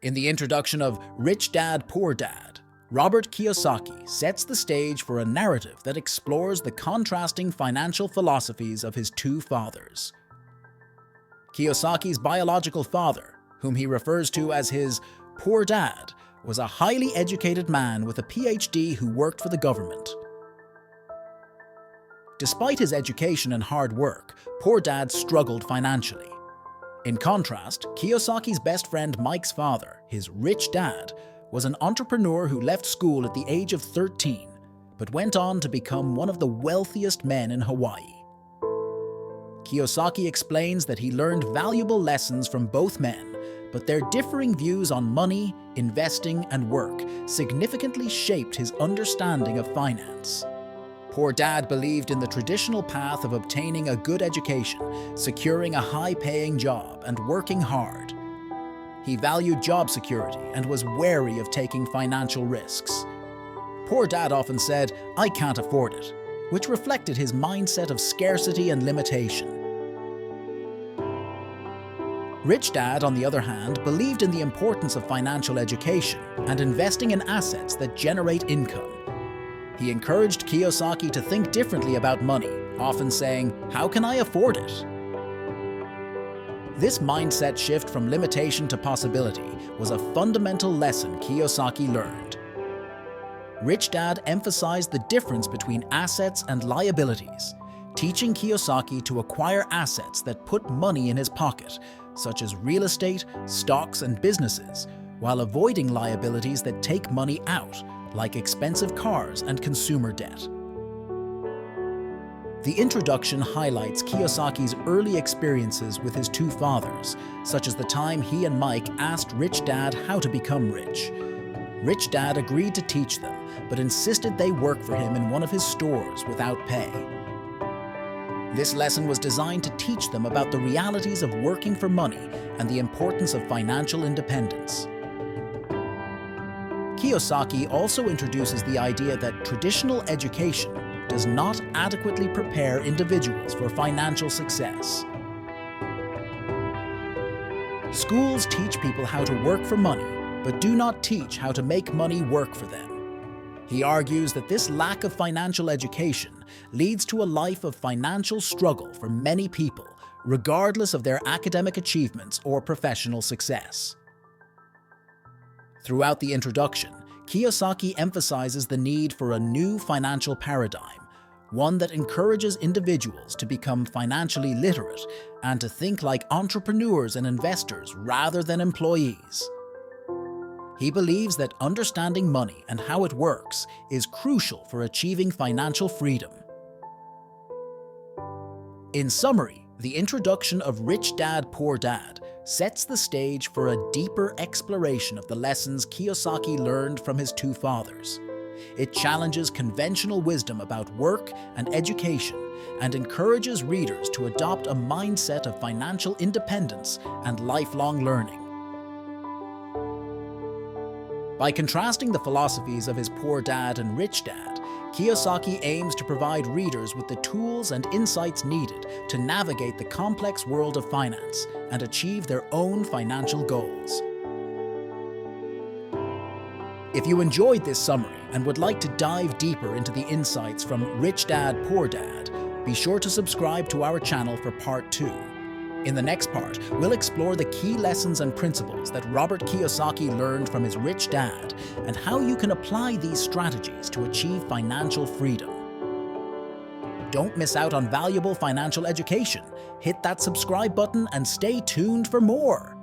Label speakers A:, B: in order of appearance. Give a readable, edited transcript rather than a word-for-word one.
A: In the introduction of Rich Dad, Poor Dad, Robert Kiyosaki sets the stage for a narrative that explores the contrasting financial philosophies of his two fathers. Kiyosaki's biological father, whom he refers to as his poor dad, was a highly educated man with a PhD who worked for the government. Despite his education and hard work, poor dad struggled financially. In contrast, Kiyosaki's best friend Mike's father, his rich dad, was an entrepreneur who left school at the age of 13, but went on to become one of the wealthiest men in Hawaii. Kiyosaki explains that he learned valuable lessons from both men, but their differing views on money, investing, and work significantly shaped his understanding of finance. Poor dad believed in the traditional path of obtaining a good education, securing a high-paying job, and working hard. He valued job security and was wary of taking financial risks. Poor dad often said, "I can't afford it," which reflected his mindset of scarcity and limitation. Rich dad, on the other hand, believed in the importance of financial education and investing in assets that generate income. He encouraged Kiyosaki to think differently about money, often saying, "How can I afford it?" This mindset shift from limitation to possibility was a fundamental lesson Kiyosaki learned. Rich Dad emphasized the difference between assets and liabilities, teaching Kiyosaki to acquire assets that put money in his pocket, such as real estate, stocks, and businesses, while avoiding liabilities that take money out, like expensive cars and consumer debt. The introduction highlights Kiyosaki's early experiences with his two fathers, such as the time he and Mike asked Rich Dad how to become rich. Rich Dad agreed to teach them, but insisted they work for him in one of his stores without pay. This lesson was designed to teach them about the realities of working for money and the importance of financial independence. Kiyosaki also introduces the idea that traditional education does not adequately prepare individuals for financial success. Schools teach people how to work for money, but do not teach how to make money work for them. He argues that this lack of financial education leads to a life of financial struggle for many people, regardless of their academic achievements or professional success. Throughout the introduction, Kiyosaki emphasizes the need for a new financial paradigm, one that encourages individuals to become financially literate and to think like entrepreneurs and investors rather than employees. He believes that understanding money and how it works is crucial for achieving financial freedom. In summary, the introduction of Rich Dad, Poor Dad sets the stage for a deeper exploration of the lessons Kiyosaki learned from his two fathers. It challenges conventional wisdom about work and education and encourages readers to adopt a mindset of financial independence and lifelong learning. By contrasting the philosophies of his poor dad and rich dad, Kiyosaki aims to provide readers with the tools and insights needed to navigate the complex world of finance and achieve their own financial goals. If you enjoyed this summary and would like to dive deeper into the insights from Rich Dad, Poor Dad, be sure to subscribe to our channel for Part 2. In the next part, we'll explore the key lessons and principles that Robert Kiyosaki learned from his rich dad and how you can apply these strategies to achieve financial freedom. Don't miss out on valuable financial education. Hit that subscribe button and stay tuned for more.